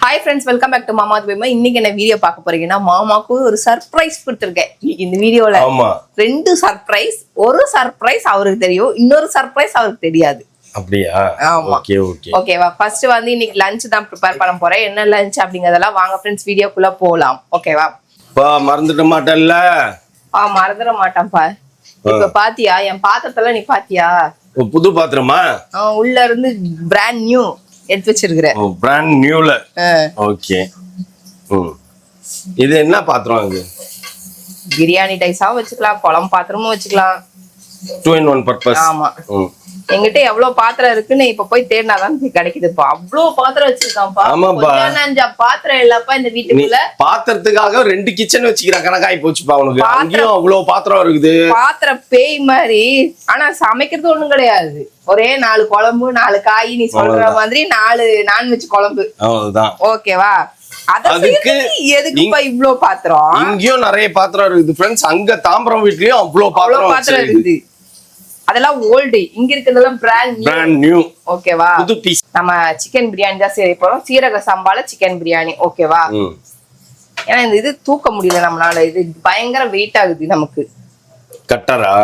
Hi friends, welcome back to Mama Bima. இன்னைக்கு என்ன video பார்க்க போறீங்கன்னா மாமாக்கு ஒரு சர்ப்ரைஸ் கொடுத்திருக்கேன். இந்த வீடியோல ரெண்டு சர்ப்ரைஸ், ஒரு சர்ப்ரைஸ் அவருக்கு தெரியும், இன்னொரு சர்ப்ரைஸ் அவருக்கு தெரியாது. அப்படியா? Okay okay. ஓகேவா? ஃபர்ஸ்ட் வந்து இன்னைக்கு லஞ்ச் தான் ப்ரிப்பேர் பண்ண போறேன். என்ன லஞ்ச் அப்படிங்கறதெல்லாம் வாங்க ஃப்ரெண்ட்ஸ் வீடியோக்குள்ள போலாம். ஓகேவா? மறந்துட மாட்டல்ல? மறந்துட மாட்டேன்ப்பா. இப்ப பாத்தியா என் பாத்திரத்துல? நீ பாத்தியா? புது பாத்திரமா? உள்ள இருந்து பிராண்ட் நியூ எடுத்து வச்சிருக்கிறேன். பிராண்ட் நியூல. ஓகே. இது என்ன பாத்திரம் இது? பிரியாணி டைஸாவும் வச்சுக்கலாம், குழம்பு பாத்திரமும் வச்சுக்கலாம். 2 in 1 பர்பஸ். ஆமா. என்கிட்ட எவ்வளவு பாத்திரம் இருக்குன்னு இப்ப போய் தேடினாதான் கிடைக்குதுப்பா. அவ்வளவு பாத்திரம் வச்சிருக்கான்ப்பா. ஆமாப்பா. 5 பாத்திரம் இல்லப்பா இந்த வீட்டுக்குள்ள. பாத்திரத்துக்காக 2 கிச்சன் வச்சுக்கிற கணக்காய் போச்சுப்பா உனக்கு. அங்கேயும் அவ்வளவு பாத்திரம் இருக்குது. பாத்திரம் பேய் மாதிரி. ஆனா சமைக்கிறது ஒண்ணும் கிடையாது. ஒரே 4 குழம்பு 4 காய், நீ சொல்ற மாதிரி 4 நான்வெஜ் குழம்பு. அவ்வளவுதான். ஓகேவா? அதுக்கு எதுக்குப்பா இவ்ளோ பாத்திரம்? இங்கேயும் நிறைய பாத்திரம் இருக்குது ஃப்ரெண்ட்ஸ். அங்க தாம்பரம் வீட்லயும் அவ்வளவு பாத்திரம் இருக்குது. அதெல்லாம் ஓல்டு, இங்க இருக்கிறதெல்லாம் பிராண்ட் நியூ. ஓகேவா? புது பீஸ். நம்ம சிக்கன் பிரியாணி தான் செய்ய போறோம். சீரக சம்பால சிக்கன் பிரியாணி. ஓகேவா? ஏன்னா இந்த இது தூக்க முடியல நம்மளால. இது பயங்கர வெயிட் ஆகுது நமக்கு. கட்டரா?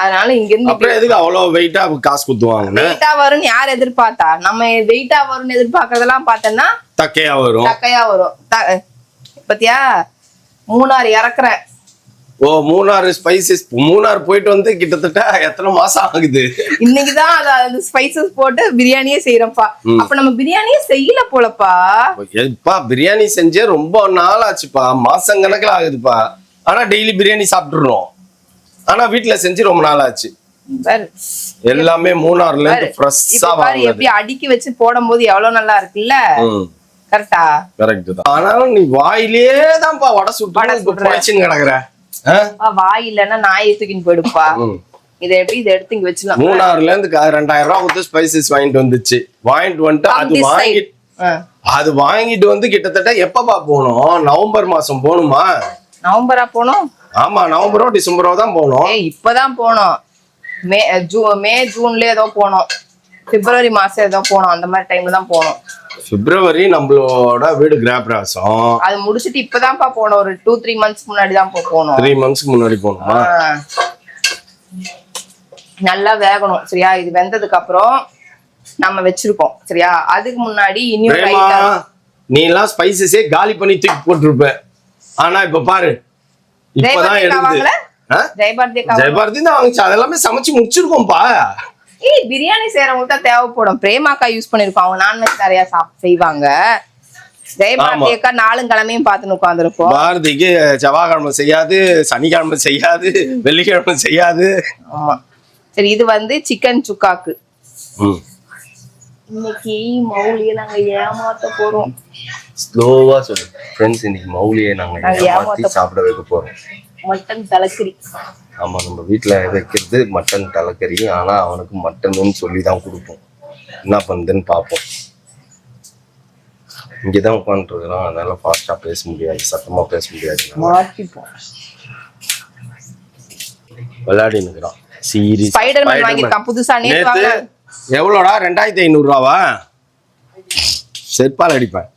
அதனால இங்க இருந்து அப்புறம் எதுக்கு அவ்வளவு வெயிட்டா காசு குத்துவாங்க? வெயிட்டா வரும்னு யார் எதிர்பார்த்தா? நம்ம வெயிட்டா வரும்னு எதிர்பார்க்கறதெல்லாம் பார்த்தோம்னா தக்கையா வரும். பத்தியா? மூணாறு இறக்குறேன். ஓ, மூணாறு ஸ்பைசஸ். மூணாறு போயிட்டு வந்து கிட்டத்தட்ட எத்தனை மாசம் ஆகுது? இன்னைக்குதான் அந்த ஸ்பைசஸ் போட்டு பிரியாணியே செய்யறோம்ப்பா. அப்ப நம்ம பிரியாணியே செய்யல போலப்பா. பிரியாணி செஞ்சே ரொம்ப நாள் ஆச்சுப்பா, மாசம் கணக்குல ஆகுதுப்பா. ஆனா டெய்லி பிரியாணி சாப்பிட்டுறோம். ஆனா வீட்டுல செஞ்சு ரொம்ப நாள் ஆச்சு. எல்லாமே மூணாறுல இருந்து ஃப்ரெஷ்ஷா வாங்குறது. எப்படி அடுக்கி வச்சு போடும்போது எவ்வளவு நல்லா இருக்குல்ல? கரெக்டா? கரெக்ட் தான். ஆனாலும் நீ வாயிலே தான்ப்பா வடை சுட்டு கிடக்குற. வாய் இல்லன்னா நாயை தூக்கின்னு போயிடுப்பா. இதை எப்படி இதை எடுத்து இங்க வச்சுலாம். மூணாறுல இருந்து 2000 ரூபாய் கொடுத்து ஸ்பைசஸ் வாங்கிட்டு வந்துச்சு. வாங்கிட்டு அது வாங்கிட்டு வந்து கிட்டத்தட்ட எப்பப்பா போனோம்? நவம்பர் மாசம் போகணுமா? நவம்பரா போனோம்? ஆமா, நவம்பரோ டிசம்பரோ தான் போனோம். இப்பதான் போனோம். மே ஜூன்ல ஏதோ போனோம். பிப்ரவரி மாசம் ஏதோ போனோம். அந்த மாதிரி டைம்ல தான் போனோம். பிப்ரவரி நம்மளோட வீடு கிராப்ராசம். அது முடிச்சிட்டு இப்பதான்ப்பா போனோம். ஒரு 2-3 மந்த்ஸ் முன்னாடி தான் போனோம். 3 மந்த்ஸ்க்கு முன்னாடி போனோமா? நல்லா வேகணும் சரியா? இது வெந்ததுக்கு அப்புறம் நம்ம வச்சிருக்கோம் சரியா? அதுக்கு முன்னாடி நீ எல்லாம் ஸ்பைசஸே காலி பண்ணி தூக்கி போட்டுருப்ப. ஆனா இப்ப பாரு, இப்பதான் எடுத்து ஜெயபாரதி தான் வாங்கிச்சு. அதெல்லாமே சமைச்சு முடிச்சிருக்கோம்ப்பா. பிரியாணி செய்யறவங்களுக்கு தான் தேவைப்படும். பிரேமாக்கா யூஸ் பண்ணிருக்கோம். அவங்க நான்வெஜ் நிறைய செய்வாங்க. ஜெயபாரதி அக்கா 4 கிழமையும் பார்த்துன்னு உட்காந்துருக்கோம். பாரதிக்கு செவ்வாய்க்கிழமை செய்யாது, சனிக்கிழமை செய்யாது, வெள்ளிக்கிழமை செய்யாது. ஆமா. சரி, இது வந்து சிக்கன் சுக்காக்கு. இன்னைக்கு மௌலியை நாங்க ஏமாத்த போறோம். ஸ்லோவா சொல்லு ஃப்ரெண்ட்ஸ். இன்னைக்கு மௌலியை நாங்க ஏமாத்தி சாப்பிட வைக்க போறோம். மட்டன் தலைக்கறி. ஆமா, நம்ம வீட்டுல வைக்கிறது மட்டன் தலைக்கறி. ஆனா அவனுக்கு மட்டன்னு சொல்லிதான் கொடுப்போம். என்ன பண்ணுதுன்னு பாப்போம். இங்கதான் உட்காந்துட்டு இருக்கிறோம். அதனால ஃபாஸ்டா பேச முடியாது, சத்தமா பேச முடியாது. விளையாடி நிக்கிறான். சீரியஸ் ஸ்பைடர்மேன் வாங்கிருக்கான் புதுசா. நேத்து எவ்வளோடா? 2500 ரூபாவா? செருப்பால் அடிப்பேன்.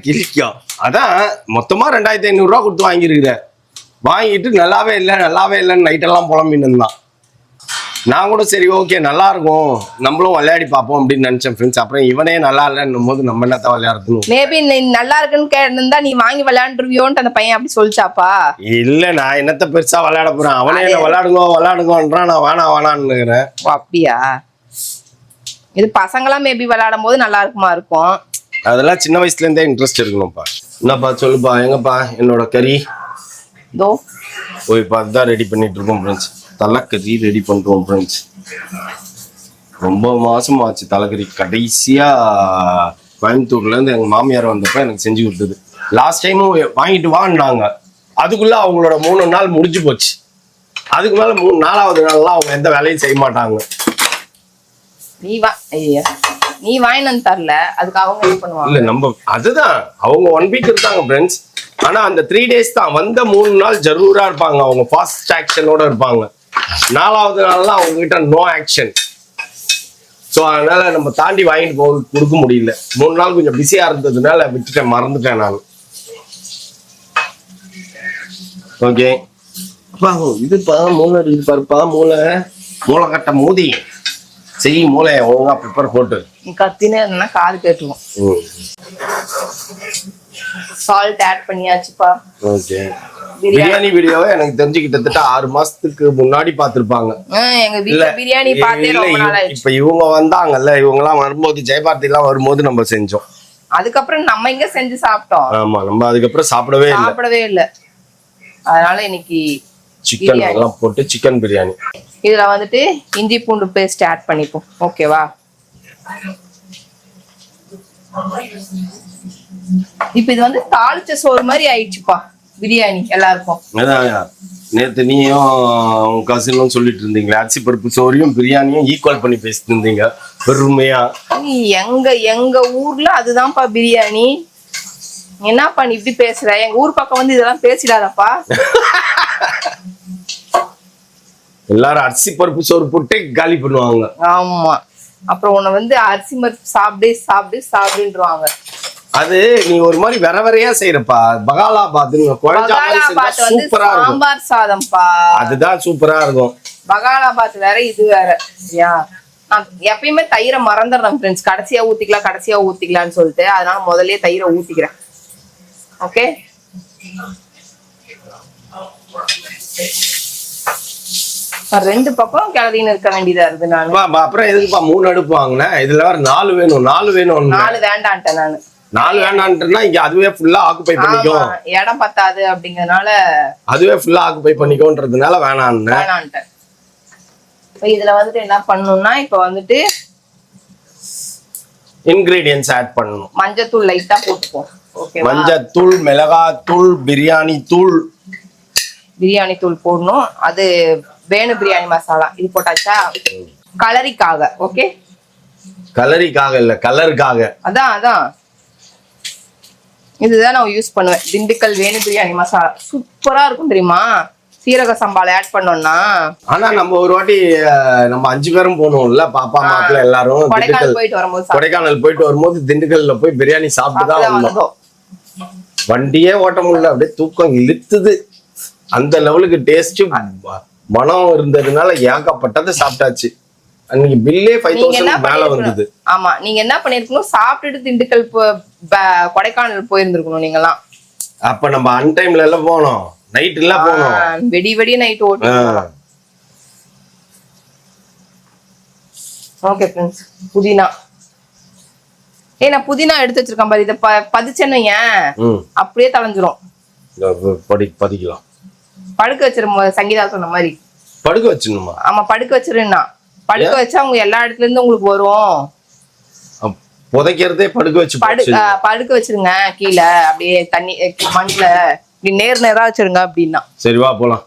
கிழிக்கும். அதான் மொத்தமா 2500 ரூபா கொடுத்து வாங்கிருக்கிற. வாங்கிட்டு நல்லாவே இல்லைன்னு நைட்டெல்லாம் புலம்பின்னு இருந்தான். நான் கூட சரி ஓகே நல்லா இருக்கும், நம்மளும் விளையாடி பார்ப்போம் அப்படின்னு நினைச்சேன் ஃப்ரெண்ட்ஸ். அப்புறம் இவனே நல்லா இல்லைன்னும் போது நம்ம என்னத்தான் விளையாடுறோம்? மேபி நல்லா இருக்குன்னு கேட்டிருந்தா நீ வாங்கி விளையாண்டுருவியோன்ட்டு அந்த பையன் அப்படி சொல்லிச்சாப்பா. இல்ல, நான் என்னத்த பெருசா விளையாட போறேன்? அவனே என்ன விளையாடுங்கன்றான். நான் வேணான்னுக்கிறேன். அப்படியா? இது பசங்களாம் மேபி விளையாடும் போது நல்லா இருக்கும். அதெல்லாம் சின்ன வயசுல இருந்தே இன்ட்ரெஸ்ட் இருக்கணும்ப்பா. என்னப்பா சொல்லுப்பா, எங்கப்பா என்னோட கறி? போய் பார்த்து தான் ரெடி பண்ணிட்டு இருக்கோம் ஃப்ரெண்ட்ஸ். தலைக்கறி ரெடி பண்றோம் ஃப்ரெண்ட்ஸ். ரொம்ப மாசம் ஆச்சு தலைக்கறி. கடைசியா கோயம்புத்தூர்ல இருந்து எங்க மாமியார் வந்தப்ப எனக்கு செஞ்சு கொடுத்தது. லாஸ்ட் டைமும் வாங்கிட்டு வாங்கினாங்க. அதுக்குள்ள அவங்களோட 3 நாள் முடிஞ்சு போச்சு. அதுக்கு மேல 4வது நாள்லாம் அவங்க எந்த வேலையும் செய்ய மாட்டாங்க. நீ வாங்கினு தரல, அதுக்கு அவங்க என்ன பண்ணுவாங்க? இல்ல, நம்ம அதுதான் அவங்க 1 வீக் இருக்காங்க ஃப்ரெண்ட்ஸ். ஆனா அந்த 3 days தான். வந்த 3 நாள் ஜரூரா இருப்பாங்க. அவங்க ஃபாஸ்ட் ஆக்ஷனோட இருப்பாங்க. 4வது நாள்லாம் அவங்க கிட்ட நோ ஆக்ஷன். ஸோ அதனால நம்ம தாண்டி வாங்கிட்டு கொடுக்க முடியல. 3 நாள் கொஞ்சம் பிஸியா இருந்ததுனால விட்டுட்டேன், மறந்துட்டேன் நான். ஓகே, இதுப்பா மூளை இருக்குது பாருப்பா, மூளை கட்ட மூதி மூளைய ஒழுங்கா ப்ரிப்பேர் போட்டு கத்தினே இருந்தா காது கேட்டுவோம். சால்ட் ஆட் பண்ணியாச்சுப்பா. ஓகே, பிரியாணி வீடியோவை எனக்கு தெரிஞ்சு கிட்டத்தட்ட 6 மாசத்துக்கு முன்னாடி பாத்துருப்பாங்க. எங்க வீட்ல பிரியாணி பார்த்தே ரொம்ப நாள் ஆயிடுச்சு. இப்ப இவங்க வந்தாங்கல்ல, இவங்க எல்லாம் வரும்போது, ஜெயபாரதி எல்லாம் வரும்போது நம்ம செஞ்சோம். அதுக்கப்புறம் நம்ம இங்க செஞ்சு சாப்பிட்டோம். ஆமா, நம்ம அதுக்கப்புறம் சாப்பிடவே இல்ல. அதனால இன்னைக்கு சிக்கன் எல்லாம் போட்டு சிக்கன் பிரியாணி. இதுல வந்துட்டு இஞ்சி பூண்டு பேஸ்ட் ஆட் பண்ணிப்போம். ஓகேவா? இப்ப இது வந்து தாளிச்ச சோறு மாதிரி ஆயிடுச்சுப்பா பிரியாணி எல்லாருக்கும். நேத்து நீயும் உங்க கசினும் சொல்லிட்டு இருந்தீங்க, அரிசி பருப்பு சோறையும் பிரியாணியும் ஈக்குவல் பண்ணி பேசிட்டு இருந்தீங்க பெருமையா. எங்க ஊர்ல அதுதான்ப்பா பிரியாணி. என்னப்பா நீ இப்படி பேசுற? எங்க ஊர் பக்கம் வந்து இதெல்லாம் பேசிடாதப்பா. எல்லாரும் அரிசி பருப்பு சோறு போட்டு காலி பண்ணுவாங்க. ஆமா, அப்புறம் உன்னை வந்து அரிசி பருப்பு சாப்பிடுன்றாங்க. அது நீ ஒரு மாதிரி வரையா செய்யறப்பா. பகாலாபாத் சூப்பரா இருக்கும். சாம்பார் சாதம்ப்பா, அதுதான் சூப்பரா இருக்கும். பகாலாபாத் வேற, இது வேற. நான் எப்பயுமே தயிரை மறந்துடுறேன் ஃப்ரெண்ட்ஸ். கடைசியா ஊத்திக்கலாம்னு சொல்லிட்டு, அதனால முதல்லயே தயிரை ஊத்திக்கிறேன். ஓகே, ரெண்டு பக்கம் கிளறின்னு இருக்க வேண்டியதா இருக்கு. நான் அப்புறம் எதுக்குப்பா 3 அடுப்பு வாங்கினேன்? இதுல வேற 4 வேணும். 4 வேண்டான்ட்டேன் நானு. 4 வேண்டான்ட்டுனா இங்க அதுவே ஃபுல்லா ஆக்குபை பண்ணிக்கும். இடம் பத்தாது அப்படிங்கறதுனால அதுவே ஃபுல்லா ஆக்குபை பண்ணிக்கோன்றதுனால வேணான்ட்டேன். இதுல வந்துட்டு என்ன பண்ணணும்னா, இப்ப வந்துட்டு இன்கிரிடியன்ஸ் ஆட் பண்ணணும். மஞ்சத்தூள் லைட்டா போட்டுப்போம். ஓகேவா? மஞ்சத்தூள், மிளகாத்தூள், பிரியாணி தூள் போடணும். அது வேணு பிரியாணி மசாலா இது போட்டாச்சா? கலரிக்காக. ஓகே, கலரிக்காக இல்ல, கலருக்காக. அதான் இதுதான் நான் யூஸ் பண்ணுவேன். திண்டுக்கல் வேணு பிரியாணி மசாலா சூப்பரா இருக்கும் தெரியுமா? சீரக சம்பால ஆட் பண்ணோம்னா. ஆனா நம்ம ஒரு வாட்டி நம்ம 5 பேரும் போனோம்ல, பாப்பா மாப்பிள்ள எல்லாரும் கொடைக்கானல் போயிட்டு வரும்போது திண்டுக்கல்ல போய் பிரியாணி சாப்பிட்டு தான் வந்தோம். வண்டியே ஓட்ட முடியல, அப்படியே தூக்கம் இழுத்துது. அந்த லெவலுக்கு டேஸ்ட் மனம் இருந்ததுனால ஏகப்பட்டதை சாப்பிட்டாச்சு. அன்னைக்கு பில்லே 5000 மேல வந்தது. ஆமா, நீங்க என்ன பண்ணிருக்கணும், சாப்பிட்டுட்டு திண்டுக்கல் கொடைக்கானல் போயிருந்திருக்கணும் நீங்கலாம். அப்ப நம்ம அன்டைம்ல எல்லாம் போனோம், நைட் எல்லாம் போனோம், வெடி நைட் ஓட்டு. ஓகே ஃப்ரெண்ட்ஸ், புதினா. நான் புதினா எடுத்து வச்சிருக்கேன் பாரு. இத பதிச்சேன்னு அப்படியே தளைஞ்சிரும். பதிக்கலாம். படுக்க வச்சிரும். சங்கீதா சொன்ன மாதிரி படுக்க வச்சிடணுமா? ஆமா, படுக்க வச்சிருந்தா. படுக்க வச்சா அவங்க எல்லா இடத்துல இருந்து உங்களுக்கு வரும். புதைக்கிறதே படுக்க வச்சிருங்க கீழே, அப்படியே தண்ணி மண்ணுல இப்படி நேரா வச்சிருங்க அப்படின்னா. சரி வா போலாம்.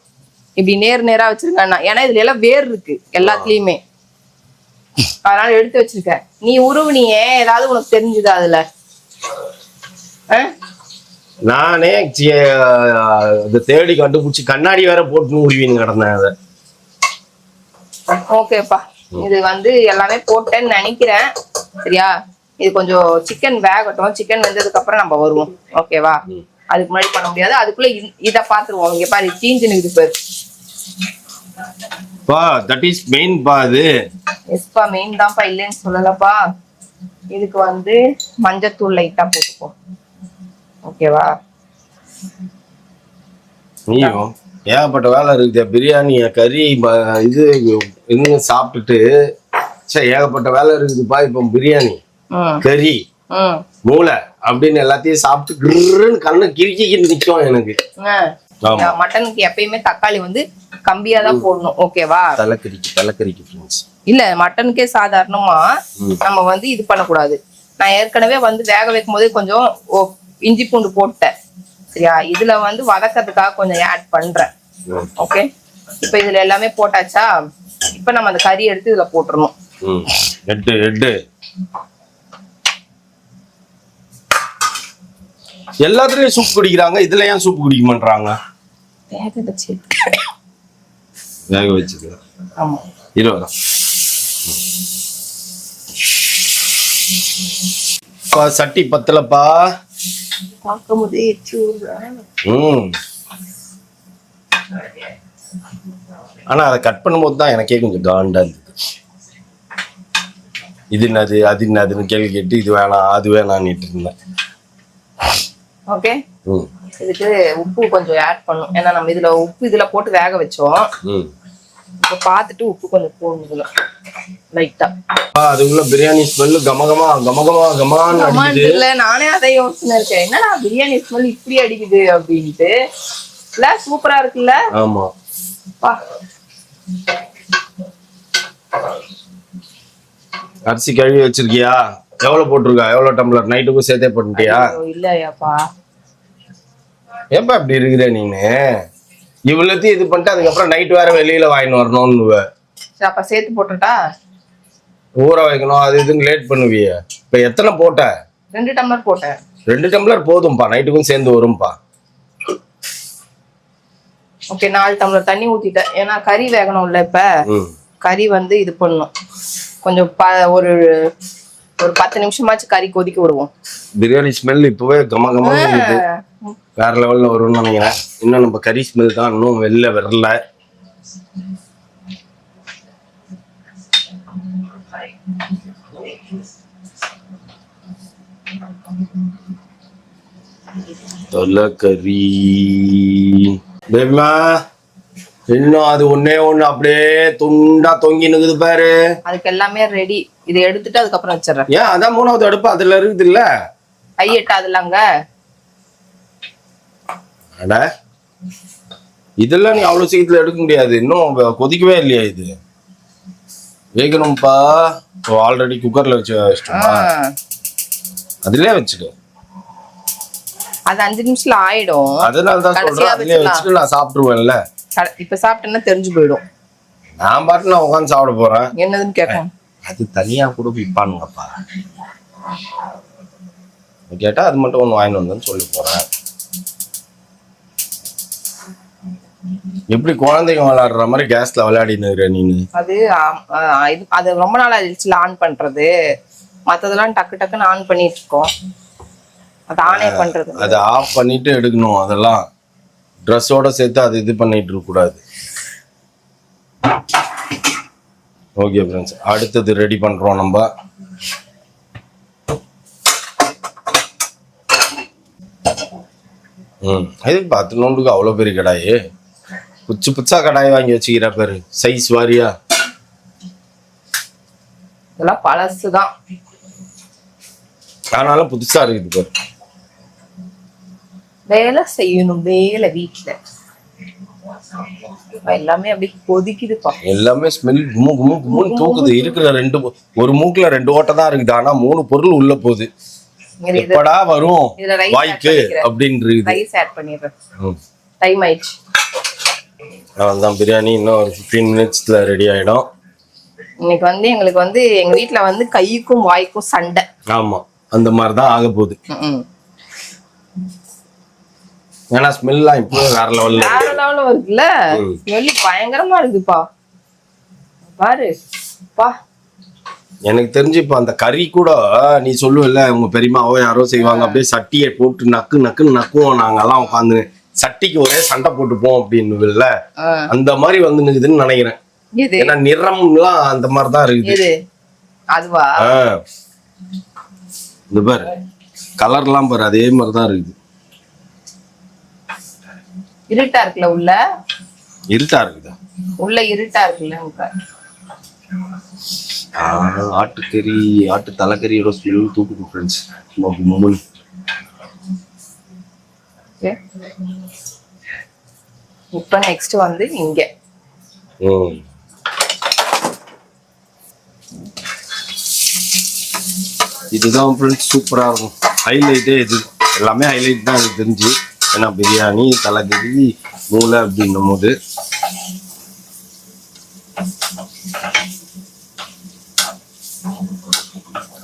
இப்படி நேரா வச்சிருங்க. ஏன்னா இதுல எல்லாம் வேர் இருக்கு எல்லாத்துலயுமே, அதனால எடுத்து வச்சிருக்கேன். நீ உருவனியே ஏதாவது உனக்கு தெரிஞ்சுதா அதுல? நானே தேடி கண்டுபிடிச்சி கண்ணாடி வேற போட்டு உருவின்னு கிடந்தேன் அதை. ஓகேப்பா, இது வந்து எல்லாமே போட்டேன்னு நினைக்கிறேன். சரியா? இது கொஞ்சம் சிக்கன் வேகட்டும். சிக்கன் வெந்ததுக்கு அப்புறம் நம்ம வருவோம். ஓகேவா? அதுக்கு முன்னாடி பண்ண முடியாது. அதுக்குள்ள இத பாத்துருவோம். இங்க பாரு, சீஞ்சு நிக்குது பாரு. பா, தட் இஸ் மெயின் பா. அது எஸ்பா மெயின் தான்ப்பா, இல்லைன்னு சொல்லலப்பா. இதுக்கு வந்து மஞ்சத்தூள் லைட்டா போட்டுப்போம். ஓகேவா? நீயும் ஏகப்பட்ட வேலை இருக்குது. பிரியாணி, கறி, இது இன்னும் சாப்பிட்டுட்டு ஏகப்பட்ட வேலை இருக்குதுப்பா. இப்போ பிரியாணி, கறி, மூளை அப்படின்னு எல்லாத்தையும் சாப்பிட்டு கண்ணு கிரிக்கிட்டு நிக்கும் எனக்கு. மட்டனுக்கு எப்பயுமே தக்காளி வந்து கம்மியா தான் போடணும். ஓகேவா? தலைக்கறிக்கு இல்ல, மட்டனுக்கே சாதாரணமா நம்ம வந்து இது பண்ணக்கூடாது. நான் ஏற்கனவே வந்து வேக வைக்கும் போதே கொஞ்சம் இஞ்சி பூண்டு போட்டேன். சரியா? இதுல வந்து வதக்கிறதுக்காக கொஞ்சம் ஆட் பண்றேன். ஓகே, இப்ப இதுல எல்லாமே போட்டாச்சா? இப்ப நம்ம அந்த கறி எடுத்து இதுல போட்டுறணும். எல்லாத்துலயும் சூப் குடிக்கிறாங்க, இதுல ஏன் சூப் குடிக்க மாட்டாங்க? வேக வச்சது. ஆமா, சட்டி பத்தலப்பா. பார்க்கும் போதே எச்சு ஊறுதா? ஆனா அதை கட் பண்ணும்போது தான் எனக்கே கொஞ்சம் காண்டா இருந்தது. இது என்னது அது என்னதுன்னு கேள்வி கேட்டு இது வேணாம் அது வேணான்னுட்டு இருந்தேன். ஓகே, இதுக்கு உப்பு கொஞ்சம் ஆட் பண்ணும். ஏன்னா நம்ம இதுல உப்பு இதுல போட்டு வேக வச்சோம். இப்ப பாத்துட்டு உப்பு கொஞ்சம் போடணும் லைட்டா. அதுக்குள்ள பிரியாணி ஸ்மெல் கமகமா கமகமா கமான்னு அடிக்குது. நானே அதை யோசனை இருக்கேன், என்னடா பிரியாணி ஸ்மெல் இப்படி அடிக்குது அப்படின்ட்டு. இல்ல சூப்பரா இருக்குல்ல? ஆமா. அரிசி கழுவி வச்சிருக்கியா? எவ்வளவு போட்டிருக்கா? எவ்வளவு டம்ளர்? நைட்டுக்கும் சேர்த்தே போட்டுட்டியா? இல்லையாப்பா. ஏப்பா இப்படி இருக்கிற நீனு? இவ்வளத்தையும் இது பண்ணிட்டு அதுக்கப்புறம் நைட் வேற வெளியில வாங்கிட்டு வரணும்னு. அப்ப சேர்த்து போட்டுட்டா? ஊற வைக்கணும் அது இதுன்னு லேட் பண்ணுவிய. இப்ப எத்தனை போட்ட? 2 டம்ளர் போட்டேன். 2 டம்ளர் போதும்பா, நைட்டுக்கும் சேர்ந்து வரும்பா. ஓகே, 4 டம்ளர் தண்ணி ஊத்திட்டேன். ஏன்னா கறி வேகணும்ல. இப்ப கறி வந்து இது பண்ணணும் கொஞ்சம் ஒரு 10 நிமிஷமாச்சு கறி கொதிக்க விடுவோம். பிரியாணி ஸ்மெல் இப்பவே கமகமா வேற லெவல்ல வரும்னு நினைக்கிறேன். இன்னும் நம்ம கறி ஸ்மெல் தான் இன்னும் வெளில வரல. தொல்லக்கறி இன்னும் அது ஒண்ணே ஒண்ணு அப்படியே துண்டா தொங்கி நிக்குது பாரு. அதுக்கு எல்லாமே ரெடி. இதை எடுத்துட்டு அதுக்கப்புறம் வச்சிடறேன். ஏன் அதான் 3வது அடுப்பு அதுல இருக்குது இல்ல? கை எட்டாதுலங்க. அட இதெல்லாம் நீ அவ்வளவு சீக்கிரத்துல எடுக்க முடியாது. இன்னும் கொதிக்கவே இல்லையா? இது வேகணும்பா. ஆல்ரெடி குக்கர்ல வச்சுட்டோமா? அதுலயே வச்சுடு. அது 5 நிமிஷத்துல ஆயிடும். அதனாலதான் சொல்றேன் அதுலயே வச்சுட்டு நான் சாப்பிட்டுருவேன்ல. இப்ப சாப்பிட்டேன்னா தெரிஞ்சு போயிடும். நான் பாட்டு நான் உட்காந்து சாப்பிட போறேன். என்னதுன்னு கேட்கும். அது தனியா கூட விற்பானுங்கப்பா. கேட்டா அது மட்டும் ஒண்ணு வாங்கிட்டு வந்தேன்னு சொல்லி போறேன். எப்படி குழந்தைங்க விளையாடுற மாதிரி கேஸ்ல விளையாடின்னு நீனு? அது ரொம்ப நாள் ஆயிடுச்சு ஆன் பண்றது. மத்ததெல்லாம் டக்கு டக்குன்னு ஆன் பண்ணிட்டு இருக்கோம். அது ஆனே பண்றது. அதை ஆஃப் பண்ணிட்டு எடுக்கணும். அதெல்லாம் ட்ரெஸ்ஸோட சேர்த்து அது இது பண்ணிட்டு இருக்க கூடாது. ஓகே ஃப்ரெண்ட்ஸ், அடுத்தது ரெடி பண்றோம் நம்ம. இது 10 நோண்டுக்கு அவ்வளவு பெரிய கடாயி. புச்சு புச்சா கடாய் வாங்கி வச்சுக்கிற பேரு சைஸ் வாரியா. இதெல்லாம் பழசுதான், ஆனாலும் புதுசா இருக்குது பாரு. வேலை செய்யணும் வேலை வீட்டுல. எல்லாமே அப்படி கொதிக்குதுப்பா. எல்லாமே ஸ்மெல் குமு குமு குமுன்னு தூக்குது. இருக்கிற ஒரு மூக்குல 2 ஓட்டை தான் இருக்குது. ஆனா 3 பொருள் உள்ள போகுது. எப்படா வரும் வாய்க்கு அப்படின்னு. ரைஸ் ஆட் பண்ணிடுறேன். டைம் ஆயிடுச்சு. அதான் பிரியாணி இன்னும் ஒரு 15 மினிட்ஸ்ல ரெடி ஆயிடும். இன்னைக்கு வந்து எங்களுக்கு வந்து எங்க வீட்டுல வந்து கைக்கும் வாய்க்கும் சண்டை. ஆமா, அந்த மாதிரிதான் ஆக போகுது. ஏன்னா ஸ்மெல்லாம் இப்போ வேற லெவல்ல வருதுல்ல. ஸ்மெல் பயங்கரமா இருக்குப்பா. பாரு பா. எனக்கு தெரிஞ்சு இப்ப அந்த கறி கூட நீ சொல்லுவல்ல உங்க பெரியமாவோ யாரோ செய்வாங்க, அப்படியே சட்டியை போட்டு நக்கு நக்குன்னு நக்குவோம். நாங்கெல்லாம் உட்காந்து சட்டிக்கு ஒரே சண்டை போட்டுப்போம் அப்படின்னு அந்த மாதிரி வந்து நிக்குதுன்னு நினைக்கிறேன். ஏன்னா நிறம்லாம் அந்த மாதிரிதான் இருக்குது. அதுவா? இந்த பாரு கலர்லாம் பாரு அதே மாதிரிதான் இருக்குது. இருட்டா இருக்குல்ல உள்ள? இருட்டா இருக்குதா? உள்ள இருட்டா இருக்குல்ல. ஆட்டுக்கறி, ஆட்டு தலைக்கறியோட ஸ்மெல் தூக்குது ஃப்ரெண்ட்ஸ். இப்ப நெக்ஸ்ட் வந்து இங்க இதுதான் ஃப்ரெண்ட்ஸ் சூப்பரா இருக்கும். ஹைலைட்டே இது. எல்லாமே ஹைலைட் தான் எனக்கு தெரிஞ்சு. ஏன்னா பிரியாணி தலைக்கறி மூளை அப்படின்னும் போது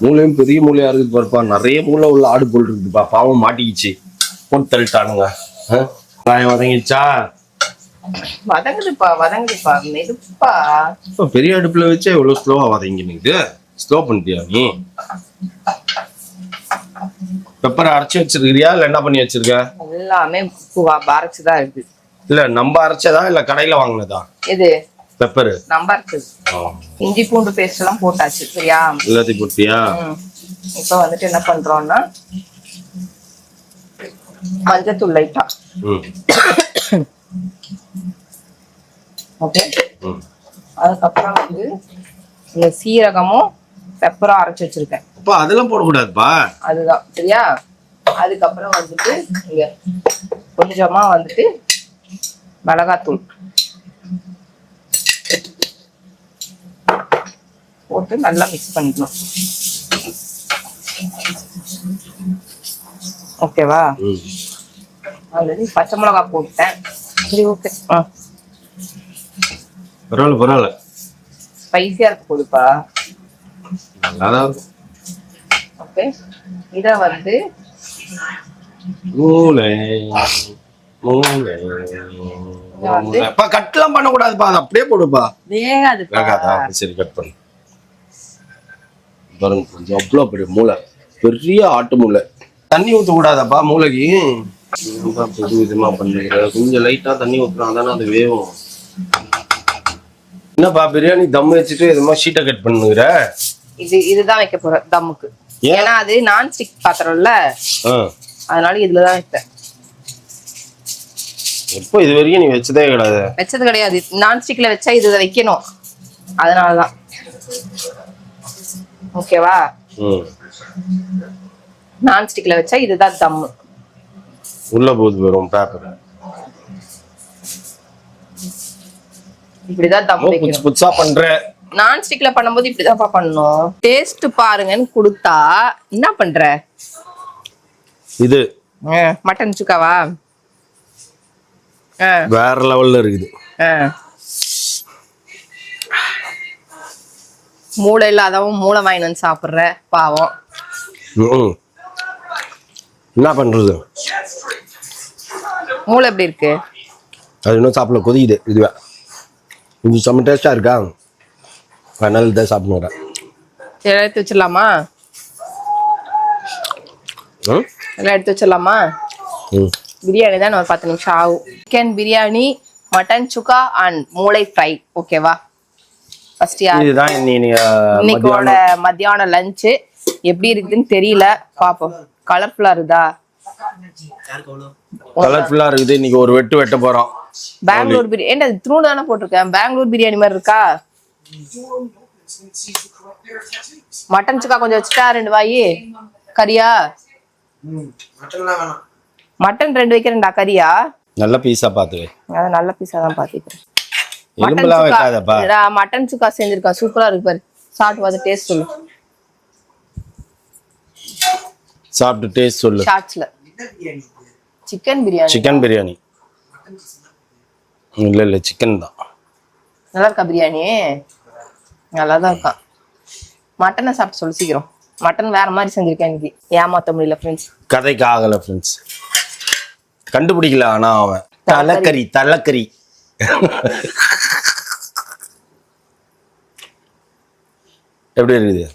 மூளையும் பெரிய மூளையா இருக்குது பாருப்பா. நிறைய மூளை உள்ள ஆடு போல் இருக்குதுப்பா. பாவம் மாட்டிக்கிச்சு, போட்டு தள்ளிட்டானுங்க. வதங்கிச்சா? வதங்குதுப்பா வதங்குதுப்பா மெதுப்பா. பெரிய அடுப்புல வச்சா எவ்வளவு ஸ்லோவா வதங்கினுக்குது. ஸ்லோ பண்ணிட்டியா நீ? பெப்பர் அரைச்சு வச்சிருக்கிறியா இல்ல என்ன பண்ணி வச்சிருக்க? எல்லாமே அரைச்சுதான் இருக்கு. இல்ல நம்ம அரைச்சதா இல்ல கடையில வாங்கினதா? இது பெப்பர் நம்ம அரைச்சது. இஞ்சி பூண்டு பேஸ்ட் எல்லாம் போட்டாச்சு. சரியா? எல்லாத்தையும் போட்டியா? இப்போ வந்துட்டு என்ன பண்றோம்னா மஞ்சத்தூள் லைட்டா. ஓகே. அதுக்கப்புறம் வந்து இந்த சீரகமும் பெப்பரும் அரைச்சு வச்சிருக்கேன். அப்பா அதெல்லாம் போடக்கூடாதுப்பா. அதுதான். சரியா? அதுக்கப்புறம் வந்துட்டு இங்க கொஞ்சமா வந்துட்டு மிளகாத்தூள் போட்டு நல்லா மிக்ஸ் பண்ணிக்கணும். ஓகேவா? ஆல்ரெடி பச்சை மிளகா போட்டேன். சரி ஓகே. பரவாயில்ல ஸ்பைசியா இருக்கு போதுப்பா. நல்லா இருக்கும். ஓகே. இத வந்து கட்லாம் பண்ண கூடாதுப்பா. அது அப்படியே போடுப்பா. வேகாதுப்பா. சரி கட் பண்ணு. பாருங்க கொஞ்சம் அவ்வளோ பெரிய மூளை, பெரிய ஆட்டு மூளை. தண்ணி ஊற்ற கூடாதாப்பா மூளைக்கு? புது விதமா பண்ணுற. கொஞ்சம் லைட்டா தண்ணி ஊற்றுனா தானே அது வேகும். என்னப்பா பிரியாணி தம் வச்சுட்டு எதுமா ஷீட்டை கட் பண்ணுங்கிற? இதுதான் வைக்க போறேன் தம்முக்கு. ஏன்னா அது நான்ஸ்டிக் பாத்திரம்ல, அதனால இதுலதான் வைப்பேன். எப்போ இது வரைக்கும் நீ வச்சதே கிடையாது. நான்ஸ்டிக்ல வச்சா இதுல வைக்கணும், அதனாலதான். ஓகேவா? நான்ஸ்டிக்ல வச்சா இதுதான் தம். உள்ள போது வரும் பேப்பர். இப்படிதான் தம் வைக்கணும். புதுசா பண்ற. நான்ஸ்டிக்ல பண்ணும்போது இப்படிதான் பண்ணணும். டேஸ்ட் பாருங்கன்னு கொடுத்தா என்ன பண்ற? இது மட்டன் சுக்காவா? வேற லெவல்ல இருக்குது. மூளை இல்லாதவன் மூளை வாங்கி வந்து சாப்பிடுற பாவம். என்ன பண்றது? மூளை எப்படி இருக்கு? அது இன்னும் சாப்பிடல, கொதிக்குது. இதுவே இது செம்ம டேஸ்டா இருக்கா? அதனால இதை சாப்பிடுறேன். எடுத்து வச்சிடலாமா? எல்லாம் எடுத்து வச்சிடலாமா? பிரியாணி தான் ஒரு 10 நிமிஷம் ஆகும். Chicken biryani, mutton chukka and மூளை ஃப்ரை. ஓகேவா? இதுதான் இன்னைக்கோட மத்தியான லஞ்ச். எப்படி இருக்குன்னு தெரியல, பாப்போம். கலர்ஃபுல்லா இருக்குதா? கலர்ஃபுல்லா இருக்குது. இன்னைக்கு ஒரு வெட்ட போறோம். பெங்களூர் பிரியாணி தூணு தானே போட்டிருக்கேன். பெங்களூர் பிரியாணி மாதிரி இருக்கா? மட்டன் சுக்கா கொஞ்சம் வச்சுட்டா 2 வாயி கறியா? மட்டன் 2 வைக்கிறேன்டா. கறியா? நல்ல பீஸா பாத்து. அதான் நல்ல பீஸா தான் பாத்துக்கிறேன். மட்டன் சுக்கா செஞ்சிருக்கா, சூப்பரா இருக்கு பாரு. சாப்பிட்டு பார்த்து டேஸ்ட் சொல்லு. சாப்பிட்டு டேஸ்ட் சொல்லு. ஷார்ட்ஸ்ல சிக்கன் பிரியாணி இல்ல சிக்கன் தான். நல்லா இருக்கா பிரியாணி? நல்லா தான் இருக்கா. மட்டனை சாப்பிட்டு சொல்லு சீக்கிரம். மட்டன் வேற மாதிரி செஞ்சிருக்கேன் இன்னைக்கு. ஏமாத்த முடியல ஃப்ரெண்ட்ஸ். கதைக்கு ஆகல ஃப்ரெண்ட்ஸ். கண்டுபிடிக்கல. ஆனா அவன் தலைக்கறி எப்படி இருக்குது?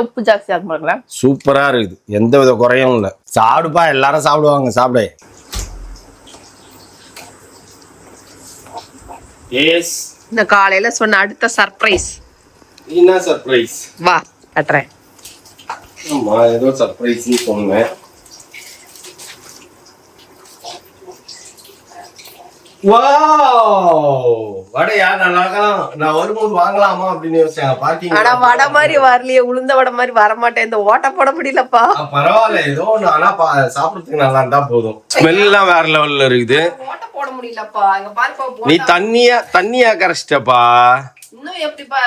உப்பு ஜாஸ்தியா இருக்குங்களா? சூப்பரா இருக்குது. எந்த வித குறையும் இல்லை. சாப்பிடுப்பா, எல்லாரும் சாப்பிடுவாங்க. சாப்பிட. இந்த காலையில சொன்ன அடுத்த சர்ப்ரைஸ். என்ன சர்ப்ரைஸ்? வா கட்டுறேன். ஆமா, ஏதோ சர்ப்ரைஸ்னு சொன்னேன். வடையா? நான் வரும்போது வாங்கலாமா அப்படின்னு யோசிச்சேன். ஆனா வடை மாதிரி வரலையே, உளுந்த வடை மாதிரி வரமாட்டேன். இந்த ஓட்ட போட முடியலப்பா. பரவாயில்ல, ஏதோ ஒண்ணு. ஆனா சாப்பிடறதுக்கு நல்லா இருந்தா போதும். ஸ்மெல் எல்லாம் வேற லெவல்ல இருக்குது. ஓட்ட போட முடியலப்பா. இங்க பாருப்பா. நீ தண்ணியா கரைச்சிட்டப்பா. இன்னும் எப்படிப்பா?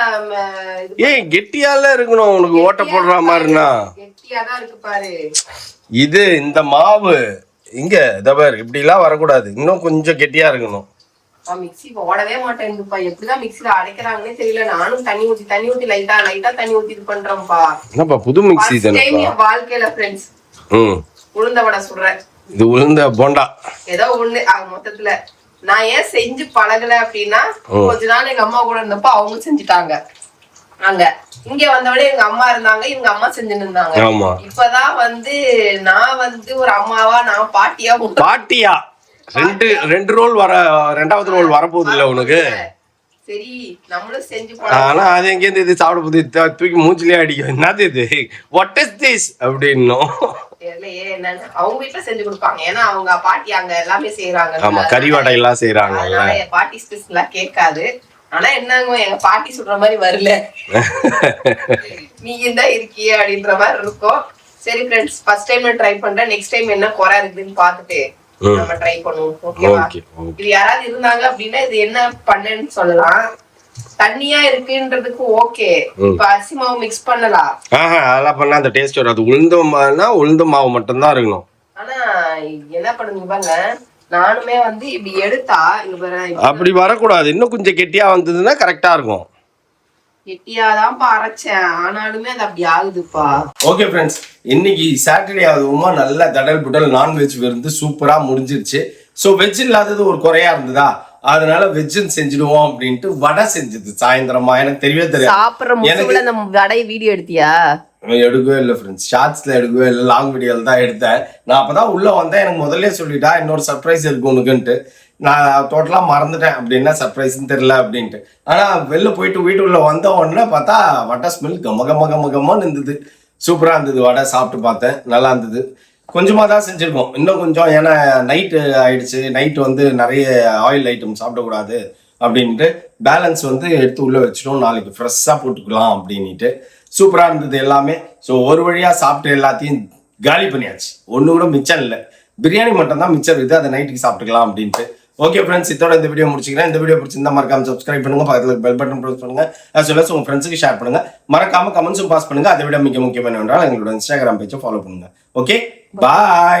ஏய் கெட்டியால இருக்கணும் உனக்கு. ஓட்ட போடுற மாதிரினா கெட்டியாதான் இருக்கு பாரு. இது இந்த மாவு இங்க தபர் இப்படி எல்லாம் வரக்கூடாது. இன்னும் கொஞ்சம் கெட்டியா இருக்கணும். மிக்ஸி ஓடவே மாட்டேங்குதுப்பா. எப்படிதான் மிக்ஸில அரைக்கிறாங்கன்னே தெரியல. நானும் தண்ணி ஊத்தி லைட்டா தண்ணி ஊத்தி இது பண்றேன்ப்பா. என்னப்பா புது மிக்ஸி தானே வாழ்க்கையில ஃப்ரெண்ட்ஸ். உளுந்த வடை சுடுறேன். இது உளுந்த போண்டா ஏதோ ஒண்ணு. மொத்தத்துல நான் ஏன் செஞ்சு பழகல அப்படின்னா, கொஞ்ச நாள் எங்க அம்மா கூட இருந்தப்ப அவங்க செஞ்சுட்டாங்க. அங்க இங்க வந்தவொடனே எங்க அம்மா இருந்தாங்க, இவங்க அம்மா செஞ்சுட்டு இருந்தாங்க. ஆமா. இப்பதான் வந்து நான் வந்து ஒரு அம்மாவா, நான் பாட்டியா ரெண்டு ரோல் ரெண்டாவது ரோல் வரப்போகுது இல்ல உனக்கு. சரி நம்மளும் செஞ்சு ஆனா அது எங்க இருந்து இது சாப்பிட போது தூக்கி மூஞ்சிலே அடிக்கும். என்னது இது, வாட் இஸ் திஸ் அப்படின்னும். அவங்க வீட்டுல செஞ்சு கொடுப்பாங்க, ஏன்னா அவங்க பாட்டி அங்க எல்லாமே செய்யறாங்க. ஆமா, கறிவாடை எல்லாம் செய்யறாங்கல்ல. பாட்டி ஸ்பெஷலா கேட்காது. ஆனா என்னங்க எங்க பாட்டி சொல்ற மாதிரி வரல, நீங்க தான் இருக்கியே அப்படின்ற மாதிரி இருக்கும். சரி ஃப்ரெண்ட்ஸ், ஃபர்ஸ்ட் டைம் நான் ட்ரை பண்றேன். நெக்ஸ்ட் டைம் என்ன குறை இருக்குதுன்னு பார்த்துட்டு நம்ம ட்ரை பண்ணுவோம். ஓகேவா? இது யாராவது இருந்தாங்க அப்படின்னா இது என்ன பண்ணேன்னு சொல்லலாம். தண்ணியா இருக்குன்றதுக்கு ஓகே. இப்ப அரிசி மாவு மிக்ஸ் பண்ணலாம். அதெல்லாம் பண்ணா அந்த டேஸ்ட் வராது. உளுந்த மாவு மட்டும் தான் இருக்கணும். ஆனா என்ன பண்ணுங்க பாருங்க, நானுமே வந்து இப்படி எடுத்தா அப்படி வரக்கூடாது. இன்னும் கொஞ்சம் கெட்டியா வந்ததுன்னா கரெக்டா இருக்கும். கெட்டியாதான் அரைச்சேன், ஆனாலுமே அது அப்படி ஆகுதுப்பா. ஓகே ஃப்ரெண்ட்ஸ், இன்னைக்கு சாட்டர்டே ஆகுதுமா, நல்ல தடல் புடல் நான்வெஜ் விருந்து சூப்பரா முடிஞ்சிருச்சு. ஸோ வெஜ் இல்லாதது ஒரு குறையா இருந்ததா, அதனால வெஜ்ஜுன்னு செஞ்சிடுவோம் அப்படின்ட்டு வடை செஞ்சது சாயந்தரமா. எனக்கு தெரியவே தெரியாது. சாப்பிடுற நம்ம வடை வீடியோ எடுத்தியா? எடுக்கவே இல்லை ஃப்ரெண்ட்ஸ், ஷார்ட்ஸ்ல எடுக்கவே இல்லை, லாங் வீடியோல தான் எடுத்தேன். நான் அப்பதான் உள்ள வந்தேன், எனக்கு முதல்ல சொல்லிட்டா இன்னொரு சர்ப்ரைஸ் இருக்கு உனக்குன்ட்டு. நான் டோட்டலா மறந்துட்டேன் அப்படின்னா சர்ப்ரைஸ்ன்னு தெரியல அப்படின்ட்டு. ஆனா வெளில போயிட்டு வீட்டுக்குள்ள வந்த உடனே பார்த்தா வடை ஸ்மெல் கமகமன்னு இருந்தது. சூப்பரா இருந்தது. வடை சாப்பிட்டு பார்த்தேன், நல்லா இருந்தது. கொஞ்சமா தான் செஞ்சிருக்கோம், இன்னும் கொஞ்சம். ஏன்னா நைட்டு ஆயிடுச்சு, நைட்டு வந்து நிறைய ஆயில் ஐட்டம் சாப்பிடக்கூடாது அப்படின்ட்டு பேலன்ஸ் வந்து எடுத்து உள்ள வச்சிட்டோம், நாளைக்கு ஃப்ரெஷ்ஷாக போட்டுக்கலாம் அப்படின்ட்டு. சூப்பராக இருந்தது எல்லாமே. ஸோ ஒரு வழியாக சாப்பிட்டு எல்லாத்தையும் காலி பண்ணியாச்சு, ஒன்று கூட மிச்சம் இல்லை. பிரியாணி மட்டும் தான் மிச்சம் இருக்குது, அதை நைட்டுக்கு சாப்பிட்டுக்கலாம் அப்படின்ட்டு. ஓகே ஃப்ரெண்ட்ஸ், இதோட இந்த வீடியோ முடிச்சுக்கிறேன். இந்த வீடியோ பிடிச்சிருந்தா மறக்காம சப்ஸ்கிரைப் பண்ணுங்க, பக்கத்தில் பெல் பட்டன் ப்ரெஸ் பண்ணுங்க, as well as உங்க ஃப்ரெண்ட்ஸுக்கு ஷேர் பண்ணுங்க. மறக்காம கமெண்ட்ஸும் பாஸ் பண்ணுங்க. அதை விட மிக முக்கியமான என்றால் எங்களோட இன்ஸ்டாகிராம் பேஜை ஃபாலோ பண்ணுங்க. ஓகே, பாய்.